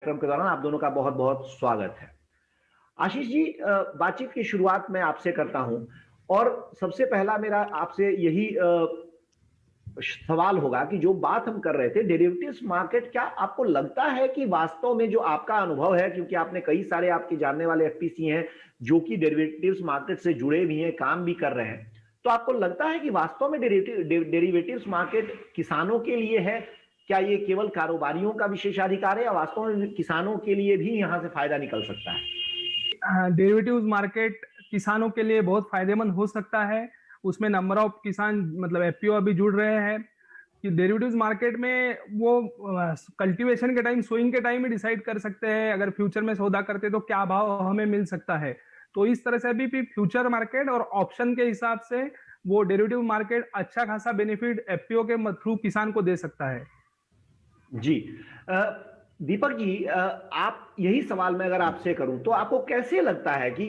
कार्यक्रम के दौरान आप दोनों का बहुत बहुत स्वागत है। आशीष जी, बातचीत की शुरुआत मैं आपसे करता हूं और सबसे पहला मेरा आपसे यही सवाल होगा कि जो बात हम कर रहे थे डेरिवेटिव्स मार्केट, क्या आपको लगता है कि वास्तव में जो आपका अनुभव है, क्योंकि आपने कई सारे आपके जानने वाले एफपीसी हैं जो कि डेरिवेटिव्स मार्केट से जुड़े भी हैं, काम भी कर रहे हैं, तो आपको लगता है कि वास्तव में डेरिवेटिव्स मार्केट किसानों के लिए है? क्या ये केवल कारोबारियों का विशेषाधिकार है या वास्तव में किसानों के लिए भी यहां से फायदा निकल सकता है? डेरिवेटिव्स मार्केट किसानों के लिए बहुत फायदेमंद हो सकता है। उसमें नंबर ऑफ किसान मतलब एफपीओ अभी जुड़ रहे हैं कि डेरिवेटिव्स मार्केट में वो कल्टीवेशन के टाइम, सोइंग के टाइम ही डिसाइड कर सकते हैं अगर फ्यूचर में सौदा करते तो क्या भाव हमें मिल सकता है। तो इस तरह से अभी भी फ्यूचर मार्केट और ऑप्शन के हिसाब से वो डेरिवेटिव मार्केट अच्छा खासा बेनिफिट एफपीओ के थ्रू किसान को दे सकता है। जी, दीपक जी, आप यही सवाल मैं अगर आपसे करूं तो आपको कैसे लगता है कि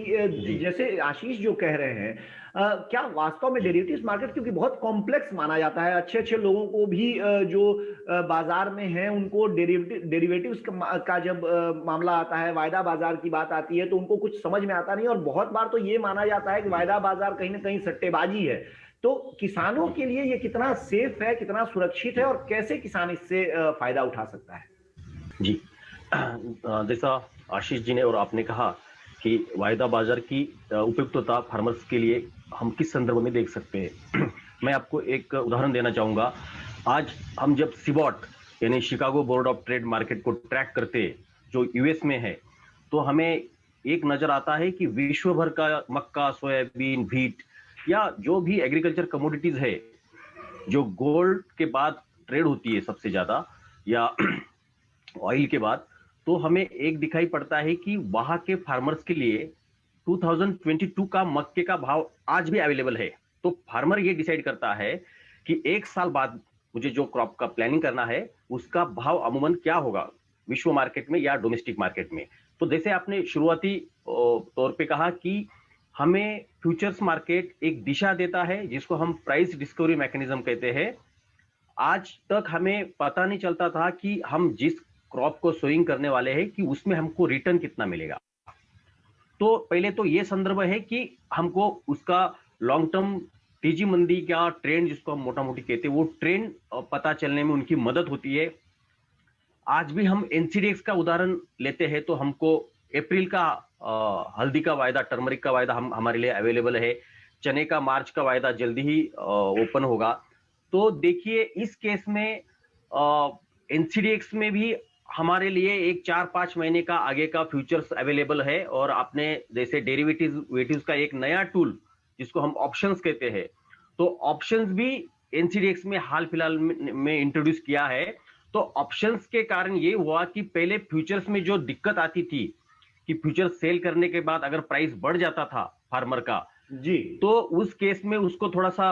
जैसे आशीष जो कह रहे हैं, क्या वास्तव में डेरिवेटिव्स मार्केट, क्योंकि बहुत कॉम्प्लेक्स माना जाता है, अच्छे अच्छे लोगों को भी जो बाजार में हैं उनको डेरिवेटिव्स का जब मामला आता है, वायदा बाजार की बात आती है, तो उनको कुछ समझ में आता नहीं और बहुत बार तो ये माना जाता है कि वायदा बाजार कहीं ना कहीं सट्टेबाजी है। तो किसानों के लिए ये कितना सेफ है, कितना सुरक्षित है और कैसे किसान इससे फायदा उठा सकता है? जी, जैसा आशीष जी ने और आपने कहा कि वायदा बाजार की उपयुक्तता फार्मर्स के लिए हम किस संदर्भ में देख सकते हैं। मैं आपको एक उदाहरण देना चाहूंगा। आज हम जब सिबॉट यानी Chicago board of trade market को ट्रैक करते जो यूएस में है, तो हमें एक नजर आता है कि विश्व भर का मक्का, सोयाबीन, व्हीट या जो भी एग्रीकल्चर कमोडिटीज है जो गोल्ड के बाद ट्रेड होती है सबसे ज्यादा या ऑयल के बाद, तो हमें एक दिखाई पड़ता है कि वहां के फार्मर्स के लिए 2022 का मक्के का भाव आज भी अवेलेबल है। तो फार्मर ये डिसाइड करता है कि एक साल बाद मुझे जो क्रॉप का प्लानिंग करना है उसका भाव अमूमन क्या होगा विश्व मार्केट में या डोमेस्टिक मार्केट में। तो जैसे आपने शुरुआती तौर पे कहा कि हमें फ्यूचर्स मार्केट एक दिशा देता है जिसको हम प्राइस डिस्कवरी मैकेनिज्म कहते हैं। आज तक हमें पता नहीं चलता था कि हम जिस क्रॉप को सोइंग करने वाले हैं कि उसमें हमको रिटर्न कितना मिलेगा। तो पहले तो ये संदर्भ है कि हमको उसका लॉन्ग टर्म तेजी मंदी का ट्रेंड, जिसको हम मोटा मोटी कहते हैं, वो ट्रेंड पता चलने में उनकी मदद होती है। आज भी हम एनसीडीएक्स का उदाहरण लेते हैं तो हमको अप्रैल का हल्दी का वायदा, टर्मरिक का वायदा हमारे लिए अवेलेबल है। चने का मार्च का वायदा जल्दी ही ओपन होगा। तो देखिए इस केस में एनसीडीएक्स में भी हमारे लिए एक 4-5 महीने का आगे का फ्यूचर्स अवेलेबल है। और आपने जैसे डेरिवेटिव्स का एक नया टूल जिसको हम ऑप्शंस कहते हैं, तो ऑप्शंस भी एनसीडीएक्स में हाल फिलहाल में इंट्रोड्यूस किया है। तो ऑप्शंस के कारण ये हुआ कि पहले फ्यूचर्स में जो दिक्कत आती थी कि फ्यूचर्स सेल करने के बाद अगर प्राइस बढ़ जाता था फार्मर का जी, तो उस केस में उसको थोड़ा सा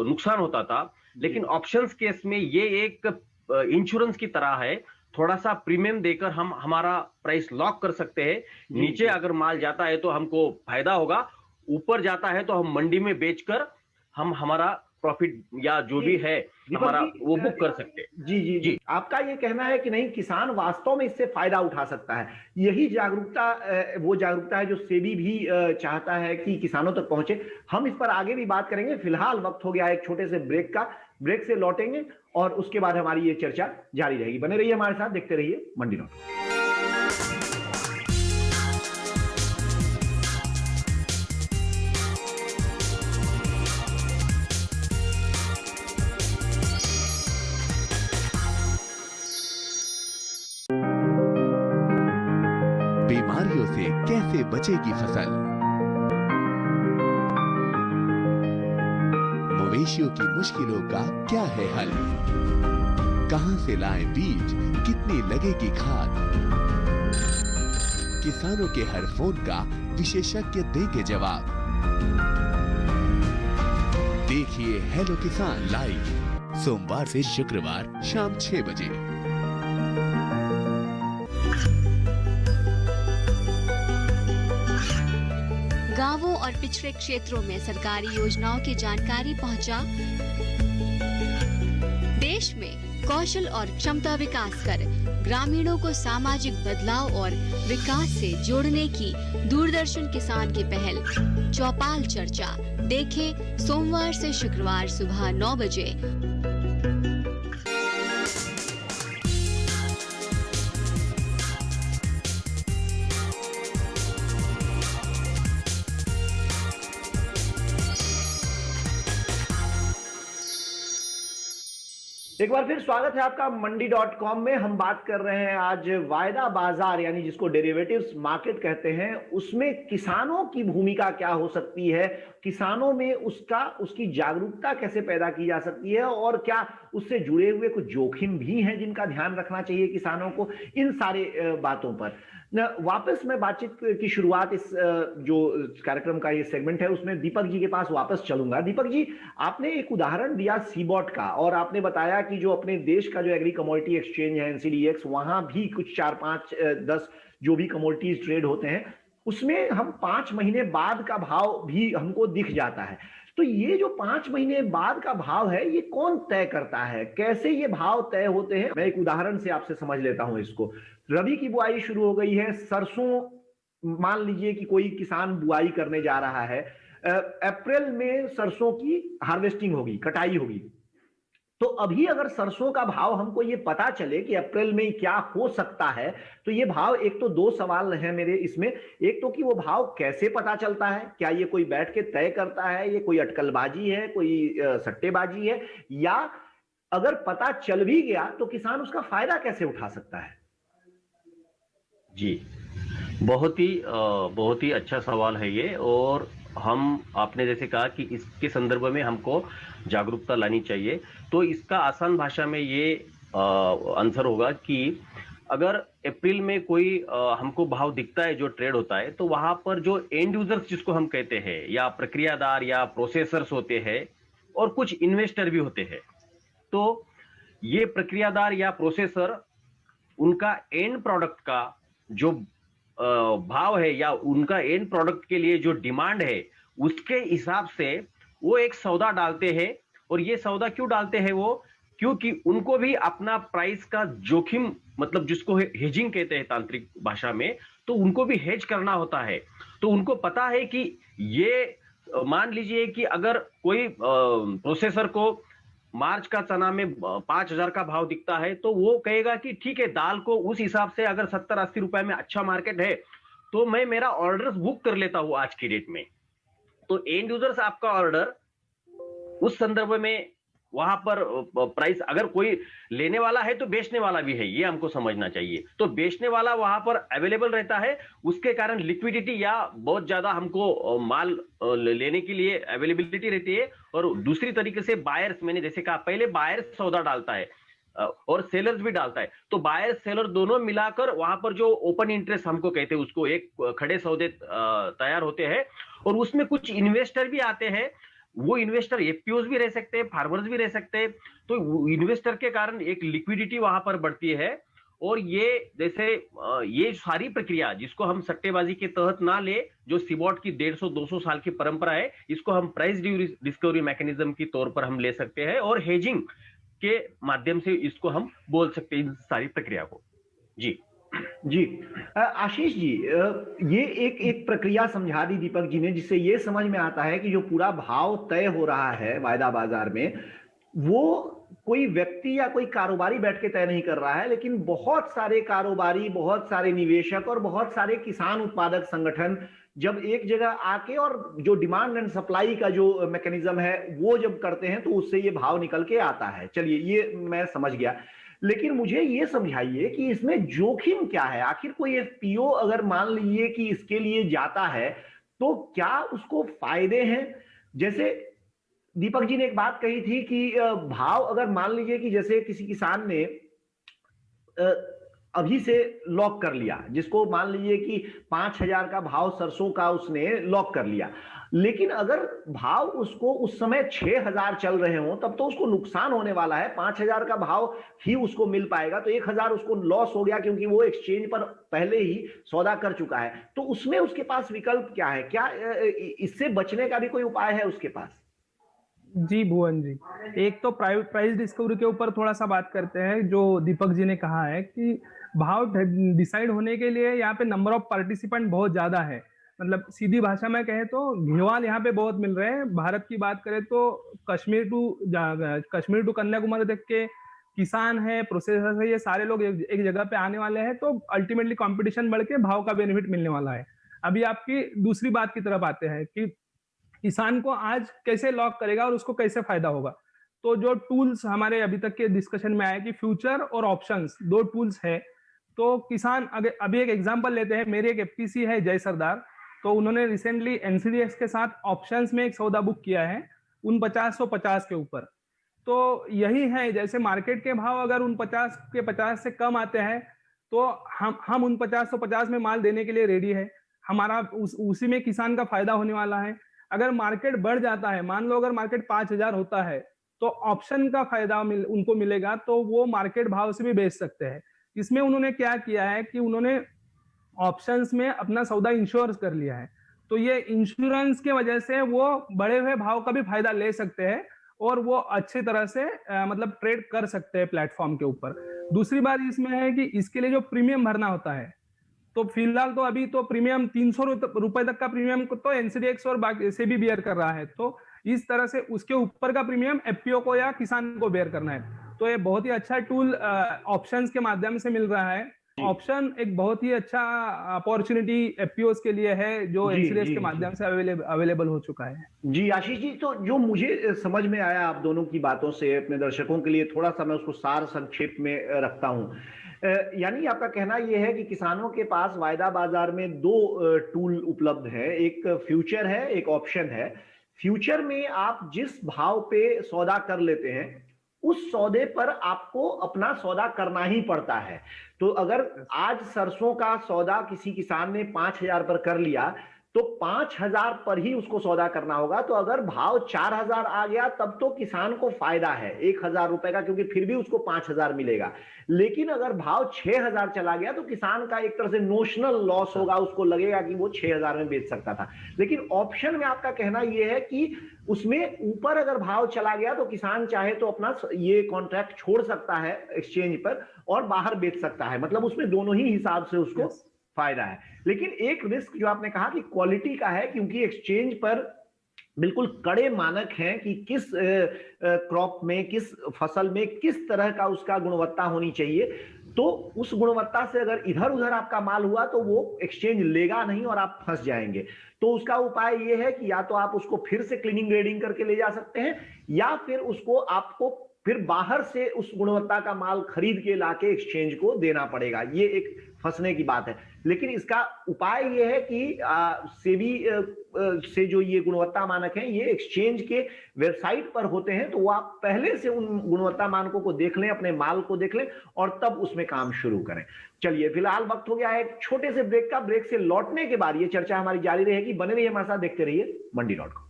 नुकसान होता था। लेकिन ऑप्शंस केस में ये एक इंश्योरेंस की तरह है, थोड़ा सा प्रीमियम देकर हम हमारा प्राइस लॉक कर सकते हैं। नीचे अगर माल जाता है तो हमको फायदा होगा, ऊपर जाता है तो हम मंडी में बेचकर हम हमारा प्रॉफिट या जो भी है हमारा वो बुक कर सकते हैं। जी जी जी, आपका ये कहना है कि नहीं, किसान वास्तव में इससे फायदा उठा सकता है। यही जागरूकता वो जागरूकता है जो सेबी भी चाहता है कि किसानों तक पहुंचे। हम इस पर आगे भी बात करेंगे। फिलहाल वक्त हो गया एक छोटे से ब्रेक का। ब्रेक से लौटेंगे और उसके बाद हमारी ये चर्चा जारी रहेगी। बने रहिए हमारे साथ, देखते रहिए मंडी नोट। बीमारियों से कैसे बचेगी फसल, मवेशियों की मुश्किलों का क्या है हल, कहां से लाएं बीज, कितनी लगेगी खाद, किसानों के हर फोन का विशेषज्ञ देंगे जवाब। देखिए हेलो किसान लाइव सोमवार से शुक्रवार शाम 6 बजे। गांवों और पिछड़े क्षेत्रों में सरकारी योजनाओं की जानकारी पहुंचा, देश में कौशल और क्षमता विकास कर ग्रामीणों को सामाजिक बदलाव और विकास से जोड़ने की दूरदर्शन किसान की पहल चौपाल चर्चा देखें सोमवार से शुक्रवार सुबह 9 बजे। एक बार फिर स्वागत है आपका मंडी.com में। हम बात कर रहे हैं आज वायदा बाजार यानी जिसको डेरिवेटिव्स मार्केट कहते हैं, उसमें किसानों की भूमिका क्या हो सकती है, किसानों में उसकी जागरूकता कैसे पैदा की जा सकती है और क्या उससे जुड़े हुए कुछ जोखिम भी हैं जिनका ध्यान रखना चाहिए किसानों को। इन सारे बातों पर वापस मैं बातचीत की शुरुआत इस जो कार्यक्रम का ये सेगमेंट है उसमें दीपक जी के पास वापस चलूंगा। दीपक जी, आपने एक उदाहरण दिया सीबॉट का और आपने बताया कि जो अपने देश का जो एग्री कमोडिटी एक्सचेंज है NCDEX, वहां भी कुछ 4, 5, 10 जो भी कमोडिटीज ट्रेड होते हैं उसमें हम 5 महीने बाद का भाव भी हमको दिख जाता है। तो ये जो 5 महीने बाद का भाव है ये कौन तय करता है, कैसे ये भाव तय होते हैं? मैं एक उदाहरण से आपसे समझ लेता हूं इसको। रबी की बुआई शुरू हो गई है, सरसों मान लीजिए कि कोई किसान बुआई करने जा रहा है, अप्रैल में सरसों की हार्वेस्टिंग होगी, कटाई होगी। तो अभी अगर सरसों का भाव हमको ये पता चले कि अप्रैल में क्या हो सकता है, तो ये भाव, एक तो 2 सवाल हैं मेरे इसमें। एक तो कि वो भाव कैसे पता चलता है, क्या ये कोई बैठ के तय करता है, ये कोई अटकलबाजी है, कोई सट्टेबाजी है, या अगर पता चल भी गया तो किसान उसका फायदा कैसे उठा सकता है? जी, बहुत ही अच्छा सवाल है ये। और आपने जैसे कहा कि इसके संदर्भ में हमको जागरूकता लानी चाहिए, तो इसका आसान भाषा में ये आंसर होगा कि अगर अप्रैल में कोई हमको भाव दिखता है जो ट्रेड होता है, तो वहां पर जो एंड यूजर्स जिसको हम कहते हैं, या प्रक्रियादार या प्रोसेसर्स होते हैं और कुछ इन्वेस्टर भी होते हैं, तो ये प्रक्रियादार या प्रोसेसर उनका एंड प्रोडक्ट का जो भाव है या उनका एंड प्रोडक्ट के लिए जो डिमांड है उसके हिसाब से वो एक सौदा डालते हैं। और ये सौदा क्यों डालते हैं वो? क्योंकि उनको भी अपना प्राइस का जोखिम, मतलब जिसको हेजिंग कहते हैं तांत्रिक भाषा में, तो उनको भी हेज करना होता है। तो उनको पता है कि ये, मान लीजिए कि अगर कोई प्रोसेसर को मार्च का चना में 5,000 का भाव दिखता है, तो वो कहेगा कि ठीक है, दाल को उस हिसाब से अगर 70-80 रुपए में अच्छा मार्केट है तो मैं मेरा ऑर्डर बुक कर लेता हूं आज की डेट में। तो एंड यूजर्स आपका ऑर्डर उस संदर्भ में वहां पर प्राइस, अगर कोई लेने वाला है तो बेचने वाला भी है, ये हमको समझना चाहिए। तो बेचने वाला वहां पर अवेलेबल रहता है, उसके कारण लिक्विडिटी या बहुत ज्यादा हमको माल लेने के लिए अवेलेबिलिटी रहती है। और दूसरी तरीके से बायर्स, मैंने जैसे कहा पहले, बायर्स सौदा डालता है और सेलर्स भी डालता है। तो बायर सेलर दोनों मिलाकर वहां पर जो ओपन इंटरेस्ट हमको कहते हैं, उसको एक खड़े सौदे तैयार होते हैं। और उसमें कुछ इन्वेस्टर भी आते हैं। वो इन्वेस्टर एफपीओज भी रह सकते हैं, फार्मर्स भी रह सकते हैं। तो इन्वेस्टर के कारण एक लिक्विडिटी वहां पर बढ़ती है। और ये जैसे ये सारी प्रक्रिया जिसको हम सट्टेबाजी के तहत ना ले, जो सीबॉट की 150-200 साल की परंपरा है, इसको हम प्राइस डिस्कवरी मैकेनिज्म के तौर पर हम ले सकते हैं और हेजिंग के माध्यम से इसको हम बोल सकते हैं, इन सारी प्रक्रिया को। जी आशीष जी, ये एक प्रक्रिया समझा दी दीपक जी ने, जिससे ये समझ में आता है कि जो पूरा भाव तय हो रहा है वायदा बाजार में, वो कोई व्यक्ति या कोई कारोबारी बैठ के तय नहीं कर रहा है, लेकिन बहुत सारे कारोबारी, बहुत सारे निवेशक और बहुत सारे किसान उत्पादक संगठन जब एक जगह आके और जो डिमांड एंड सप्लाई का जो मैकेनिज्म है वो जब करते हैं, तो उससे ये भाव निकल के आता है। चलिए, ये मैं समझ गया। लेकिन मुझे ये समझाइए कि इसमें जोखिम क्या है? आखिर कोई एफपीओ अगर मान लीजिए कि इसके लिए जाता है, तो क्या उसको फायदे हैं? जैसे दीपक जी ने एक बात कही थी कि भाव, अगर मान लीजिए कि जैसे किसी किसान ने अभी से लॉक कर लिया, जिसको मान लीजिए कि 5,000 का भाव सरसों का उसने लॉक कर लिया, लेकिन अगर भाव उसको उस समय 6,000 चल रहे हो, तब तो उसको नुकसान होने वाला है। 5,000 का भाव ही उसको मिल पाएगा, तो 1,000 उसको लॉस हो गया, क्योंकि वो एक्सचेंज पर पहले ही सौदा कर चुका है। तो उसमें उसके पास विकल्प क्या है? क्या इससे बचने का भी कोई उपाय है उसके पास? जी भुवन जी, एक तो प्राइस डिस्कवरी के ऊपर थोड़ा सा बात करते हैं। जो दीपक जी ने कहा है कि भाव डिसाइड होने के लिए यहाँ पे नंबर ऑफ पार्टिसिपेंट बहुत ज्यादा है। मतलब सीधी भाषा में कहे तो घेवाल यहाँ पे बहुत मिल रहे हैं। भारत की बात करें तो कश्मीर टू कन्याकुमारी तक के किसान है, प्रोसेसर है, ये सारे लोग एक जगह पे आने वाले हैं, तो अल्टीमेटली कंपटीशन बढ़ के भाव का बेनिफिट मिलने वाला है। अभी आपकी दूसरी बात की तरफ आते हैं कि किसान को आज कैसे लॉक करेगा और उसको कैसे फायदा होगा। तो जो टूल्स हमारे अभी तक के डिस्कशन में आए कि फ्यूचर और ऑप्शंस, दो टूल्स है। तो किसान अभी एक एग्जांपल लेते हैं, मेरे एक एफपीसी है जय सरदार, तो उन्होंने रिसेंटली एनसीडीएक्स के साथ ऑप्शंस में एक सौदा बुक किया है 4950 के ऊपर। तो यही है, जैसे मार्केट के भाव अगर 49 के 50 से कम आते हैं तो हम 4950 में माल देने के लिए रेडी है। हमारा उसी में किसान का फायदा होने वाला है। अगर मार्केट बढ़ जाता है, मान लो अगर मार्केट 5000 होता है तो ऑप्शन का फायदा उनको मिलेगा, तो वो मार्केट भाव से भी बेच सकते हैं। इसमें उन्होंने क्या किया है कि उन्होंने ऑप्शंस में अपना सौदा इंश्योर कर लिया है। तो ये इंश्योरेंस के वजह से वो बढ़े हुए भाव का भी फायदा ले सकते हैं और वो अच्छी तरह से मतलब ट्रेड कर सकते हैं प्लेटफॉर्म के ऊपर। दूसरी बात इसमें है कि इसके लिए जो प्रीमियम भरना होता है, तो फिलहाल तो अभी तो प्रीमियम 300 रुपए तक का प्रीमियम को तो एनसीडीएक्स और बाकी से भी बेयर कर रहा है। तो इस तरह से उसके ऊपर का प्रीमियम एफपीओ को या किसान को बेयर करना है। तो ये बहुत ही अच्छा टूल ऑप्शंस के माध्यम से मिल रहा है। ऑप्शन एक बहुत ही अच्छा अपॉर्चुनिटी एफपीओस के लिए है जो एनसीडीएक्स के माध्यम से अवेलेबल हो चुका है। जी आशीष जी, तो जो मुझे समझ में आया आप दोनों की बातों से, अपने दर्शकों के लिए थोड़ा सा मैं उसको सार संक्षेप में रखता हूं। यानी आपका कहना यह है कि किसानों के पास वायदा बाजार में दो टूल उपलब्ध है, एक फ्यूचर है, एक ऑप्शन है। फ्यूचर में आप जिस भाव पे सौदा कर लेते हैं उस सौदे पर आपको अपना सौदा करना ही पड़ता है। तो अगर आज सरसों का सौदा किसी किसान ने 5000 पर कर लिया तो 5000 पर ही उसको सौदा करना होगा। तो अगर भाव 4000 आ गया तब तो किसान को फायदा है 1000 रुपए का, क्योंकि फिर भी उसको 5000 मिलेगा। लेकिन अगर भाव 6000 चला गया तो किसान का एक तरह से नोशनल लॉस होगा, उसको लगेगा कि वो 6000 में बेच सकता था। लेकिन ऑप्शन में आपका कहना यह है कि उसमें ऊपर अगर भाव चला गया तो किसान चाहे तो अपना ये कॉन्ट्रैक्ट छोड़ सकता है एक्सचेंज पर और बाहर बेच सकता है। मतलब उसमें दोनों ही हिसाब से उसको फायदा है। लेकिन एक रिस्क जो आपने कहा कि क्वालिटी का है, क्योंकि एक्सचेंज पर बिल्कुल कड़े मानक हैं कि किस क्रॉप में, किस फसल में किस तरह का उसका गुणवत्ता होनी चाहिए। तो उस गुणवत्ता से अगर इधर उधर आपका माल हुआ तो वो एक्सचेंज लेगा नहीं और आप फंस जाएंगे। तो उसका उपाय ये है कि या तो आप उसको फिर से क्लीनिंग ग्रेडिंग करके ले जा सकते हैं, या फिर उसको आपको फिर बाहर से उस गुणवत्ता का माल खरीद के लाके एक्सचेंज को देना पड़ेगा। ये एक फंसने की बात है। लेकिन इसका उपाय ये है कि सेबी से जो ये गुणवत्ता मानक हैं ये एक्सचेंज के वेबसाइट पर होते हैं, तो वो आप पहले से उन गुणवत्ता मानकों को देख लें, अपने माल को देख लें और तब उसमें काम शुरू करें। चलिए फिलहाल वक्त हो गया है एक छोटे से ब्रेक का। ब्रेक से लौटने के बाद ये चर्चा हमारी जारी रहेगी। बने रहिए हमारे साथ, देखते रहिए मंडी.com।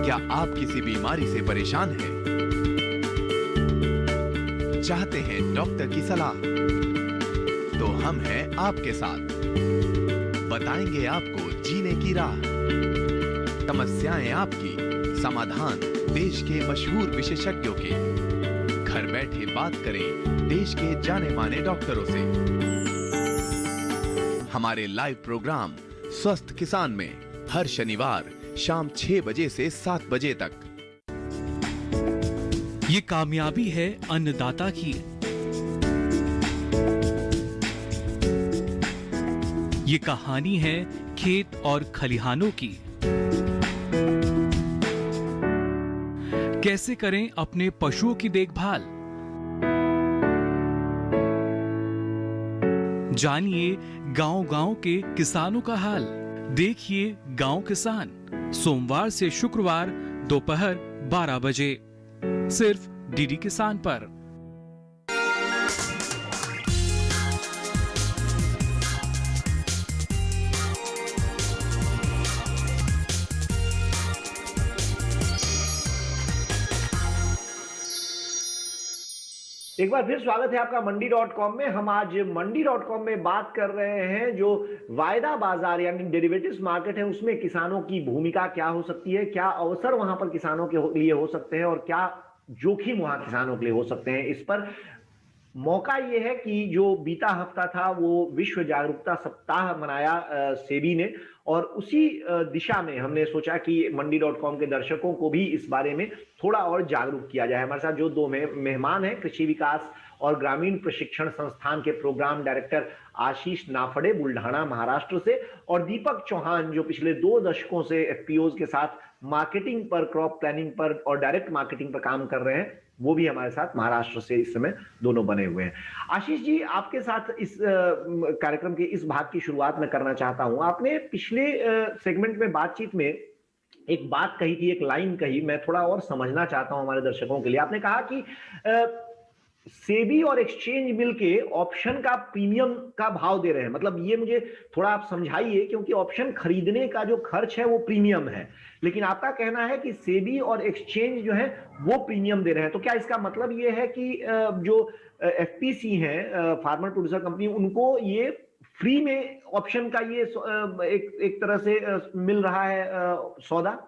क्या आप किसी बीमारी से परेशान हैं? चाहते हैं डॉक्टर की सलाह? तो हम हैं आपके साथ, बताएंगे आपको जीने की राह। समस्याएं आपकी, समाधान देश के मशहूर विशेषज्ञों के। घर बैठे बात करें देश के जाने माने डॉक्टरों से। हमारे लाइव प्रोग्राम स्वस्थ किसान में हर शनिवार शाम 6 बजे से 7 बजे तक। ये कामयाबी है अन्नदाता की। ये कहानी है खेत और खलिहानों की। कैसे करें अपने पशुओं की देखभाल, जानिए गांव-गांव के किसानों का हाल। देखिए गांव किसान, सोमवार से शुक्रवार दोपहर 12 बजे सिर्फ डीडी किसान पर। एक बार फिर स्वागत है आपका मंडी.com में। हम आज मंडी.com में बात कर रहे हैं जो वायदा बाजार यानी डेरिवेटिव्स मार्केट है उसमें किसानों की भूमिका क्या हो सकती है, क्या अवसर वहां पर किसानों के लिए हो सकते हैं और क्या जोखिम वहां किसानों के लिए हो सकते हैं। इस पर मौका यह है कि जो बीता हफ्ता था वो विश्व जागरूकता सप्ताह मनाया सेबी ने, और उसी दिशा में हमने सोचा कि मंडी.com के दर्शकों को भी इस बारे में थोड़ा और जागरूक किया जाए। हमारे साथ जो दो मेहमान हैं, कृषि विकास और ग्रामीण प्रशिक्षण संस्थान के प्रोग्राम डायरेक्टर आशीष नाफड़े बुल्ढाना महाराष्ट्र से, और दीपक चौहान जो पिछले 2 दशकों से एफपीओज के साथ मार्केटिंग पर, क्रॉप प्लानिंग पर और डायरेक्ट मार्केटिंग पर काम कर रहे हैं, वो भी हमारे साथ महाराष्ट्र से इस समय दोनों बने हुए हैं। आशीष जी, आपके साथ इस कार्यक्रम के इस भाग की शुरुआत मैं करना चाहता हूं। आपने पिछले सेगमेंट में बातचीत में एक बात कही थी, एक लाइन कही, मैं थोड़ा और समझना चाहता हूं हमारे दर्शकों के लिए। आपने कहा कि सेबी और एक्सचेंज मिलके ऑप्शन का प्रीमियम का भाव दे रहे हैं। मतलब ये मुझे थोड़ा आप समझाइए, क्योंकि ऑप्शन खरीदने का जो खर्च है वो प्रीमियम है, लेकिन आपका कहना है कि सेबी और एक्सचेंज जो है वो प्रीमियम दे रहे हैं। तो क्या इसका मतलब ये है कि जो एफपीसी हैं, फार्मर प्रोड्यूसर कंपनी, उनको ये फ्री में ऑप्शन का ये एक तरह से मिल रहा है सौदा?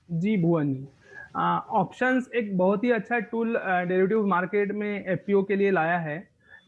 जी भुवन जी, ऑप्शंस एक बहुत ही अच्छा टूल डेरिवेटिव मार्केट में एफपीओ के लिए लाया है,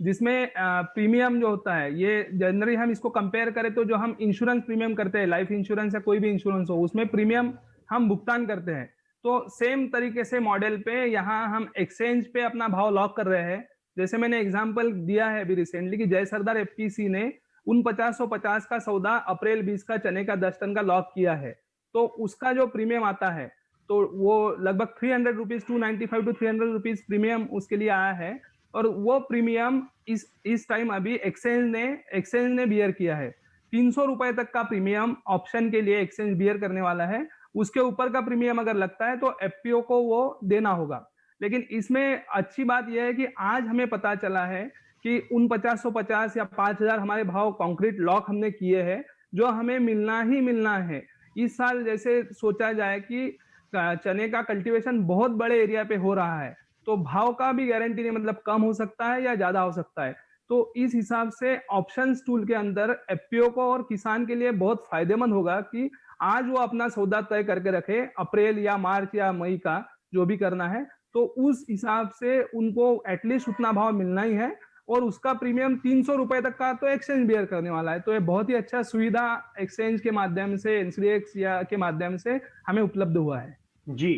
जिसमें प्रीमियम जो होता है, ये जनरली हम इसको कंपेयर करें तो जो हम इंश्योरेंस प्रीमियम करते हैं, लाइफ इंश्योरेंस या कोई भी इंश्योरेंस हो, उसमें प्रीमियम हम भुगतान करते हैं। तो सेम तरीके से मॉडल पे यहाँ हम एक्सचेंज पे अपना भाव लॉक कर रहे हैं। जैसे मैंने एग्जांपल दिया है अभी रिसेंटली कि जय सरदार एफपीसी ने 4950 का सौदा अप्रैल 20 का चने का 10 टन का लॉक किया है, तो उसका जो प्रीमियम आता है तो वो लगभग 300 रुपीज, 295 टू 300 रुपीज प्रीमियम उसके लिए आया है। और वो प्रीमियम इस टाइम अभी एक्सचेंज ने बियर किया है। 300 रुपए तक का प्रीमियम ऑप्शन के लिए एक्सचेंज बियर करने वाला है। उसके ऊपर का प्रीमियम अगर लगता है तो एफपीओ को वो देना होगा। लेकिन इसमें अच्छी बात यह है कि आज हमें पता चला है कि 4950 या 5000 हमारे भाव कॉन्क्रीट लॉक हमने किए हैं, जो हमें मिलना ही मिलना है। इस साल जैसे सोचा जाए कि चने का कल्टीवेशन बहुत बड़े एरिया पे हो रहा है, तो भाव का भी गारंटी नहीं, मतलब कम हो सकता है या ज्यादा हो सकता है। तो इस हिसाब से ऑप्शंस टूल के अंदर एफपीओ को और किसान के लिए बहुत फायदेमंद होगा कि आज वो अपना सौदा तय करके रखे, अप्रैल या मार्च या मई का जो भी करना है, तो उस हिसाब से उनको एटलीस्ट उतना भाव मिलना ही है। और उसका प्रीमियम 300 रुपए तक का तो एक्सचेंज बियर करने वाला है। तो ये बहुत ही अच्छा सुविधा एक्सचेंज के माध्यम से, एनसीडीएक्स या के माध्यम से हमें उपलब्ध हुआ है। जी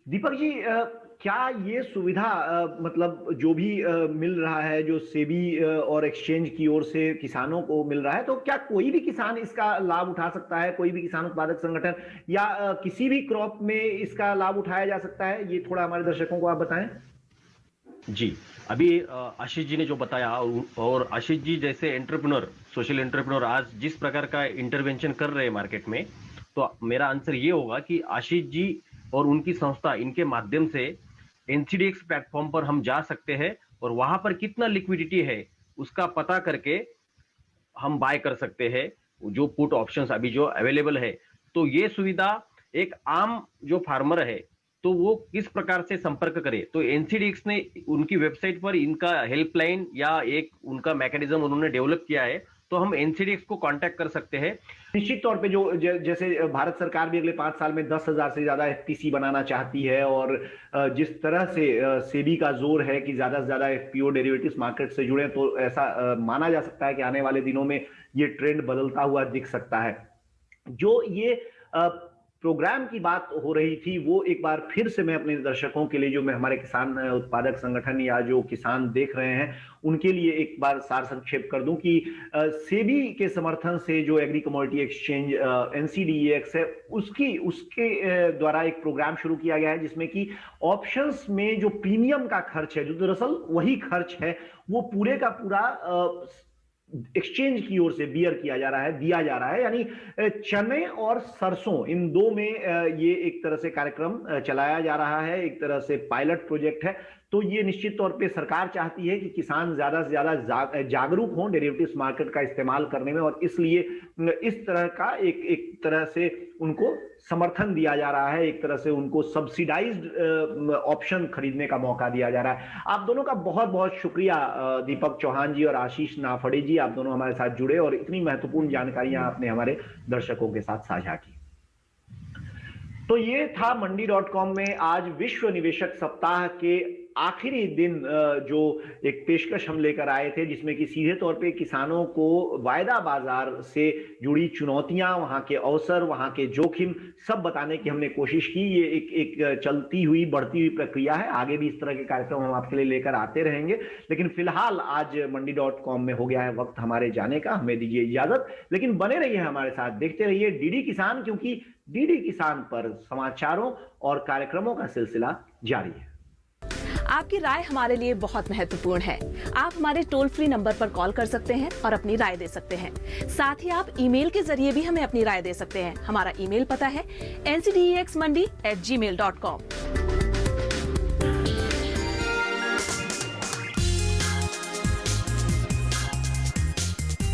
दीपक जी, क्या ये सुविधा मतलब जो भी मिल रहा है, जो सेबी और एक्सचेंज की ओर से किसानों को मिल रहा है, तो क्या कोई भी किसान इसका लाभ उठा सकता है? कोई भी किसान उत्पादक संगठन या किसी भी क्रॉप में इसका लाभ उठाया जा सकता है? ये थोड़ा हमारे दर्शकों को आप बताएं। जी, अभी आशीष जी ने जो बताया, और आशीष जी जैसे एंटरप्रेन्योर, सोशल एंटरप्रेन्योर आज जिस प्रकार का इंटरवेंशन कर रहे हैं मार्केट में, तो मेरा आंसर ये होगा कि आशीष जी और उनकी संस्था, इनके माध्यम से एनसीडीएक्स प्लेटफॉर्म पर हम जा सकते हैं और वहां पर कितना लिक्विडिटी है उसका पता करके हम बाय कर सकते हैं जो पुट ऑप्शंस अभी जो अवेलेबल है। तो ये सुविधा एक आम जो फार्मर है तो वो किस प्रकार से संपर्क करे, तो एनसीडीएक्स ने उनकी वेबसाइट पर इनका हेल्पलाइन या एक उनका मैकेनिज्म उन्होंने डेवलप किया है, तो हम एनसीडीएक्स को कांटेक्ट कर सकते हैं। निश्चित तौर पे जो जैसे भारत सरकार भी अगले 5 साल में 10,000 से ज्यादा एफपीसी बनाना चाहती है, और जिस तरह से सेबी का जोर है कि ज्यादा से ज्यादा एफपीओ डेरिवेटिव्स मार्केट से जुड़े, तो ऐसा माना जा सकता है कि आने वाले दिनों में ये ट्रेंड बदलता हुआ दिख सकता है। जो ये प्रोग्राम की बात हो रही थी, वो एक बार फिर से मैं अपने दर्शकों के लिए, जो मैं हमारे किसान उत्पादक संगठन या जो किसान देख रहे हैं, उनके लिए एक बार सार संक्षेप कर दूं कि सेबी के समर्थन से जो एग्री कमोडिटी एक्सचेंज एनसीडीएक्स है, उसके द्वारा एक प्रोग्राम शुरू किया गया है, जिसमें कि ऑप्शंस में जो प्रीमियम का खर्च है, जो दरअसल वही खर्च है, वो पूरे का पूरा एक्सचेंज की ओर से बियर किया जा रहा है, दिया जा रहा है। यानी चने और सरसों, इन दो में ये एक तरह से कार्यक्रम चलाया जा रहा है, एक तरह से पायलट प्रोजेक्ट है। तो ये निश्चित तौर पे सरकार चाहती है कि किसान ज्यादा से ज्यादा जागरूक हों डेरिवेटिव्स मार्केट का इस्तेमाल करने में, और इसलिए इस तरह का एक तरह से उनको समर्थन दिया जा रहा है, एक तरह से उनको सब्सिडाइज्ड ऑप्शन खरीदने का मौका दिया जा रहा है। आप दोनों का बहुत बहुत शुक्रिया, दीपक चौहान जी और आशीष नाफड़े जी, आप दोनों हमारे साथ जुड़े और इतनी महत्वपूर्ण जानकारियां आपने हमारे दर्शकों के साथ साझा की। तो ये था मंडी.com में आज विश्व निवेशक सप्ताह के आखिरी दिन जो एक पेशकश हम लेकर आए थे, जिसमें कि सीधे तौर पे किसानों को वायदा बाजार से जुड़ी चुनौतियां, वहां के अवसर, वहां के जोखिम सब बताने की हमने कोशिश की। ये एक चलती हुई बढ़ती हुई प्रक्रिया है, आगे भी इस तरह के कार्यक्रम हम आपके लिए लेकर आते रहेंगे, लेकिन फिलहाल आज मंडी.com में हो गया है वक्त हमारे जाने का, हमें दीजिए इजाजत। लेकिन बने रहिए हमारे साथ, देखते रहिए डीडी किसान, क्योंकि डीडी किसान पर समाचारों और कार्यक्रमों का सिलसिला जारी है। आपकी राय हमारे लिए बहुत महत्वपूर्ण है। आप हमारे टोल फ्री नंबर पर कॉल कर सकते हैं और अपनी राय दे सकते हैं। साथ ही आप ईमेल के जरिए भी हमें अपनी राय दे सकते हैं। हमारा ईमेल पता है ncdexmandi@gmail.com।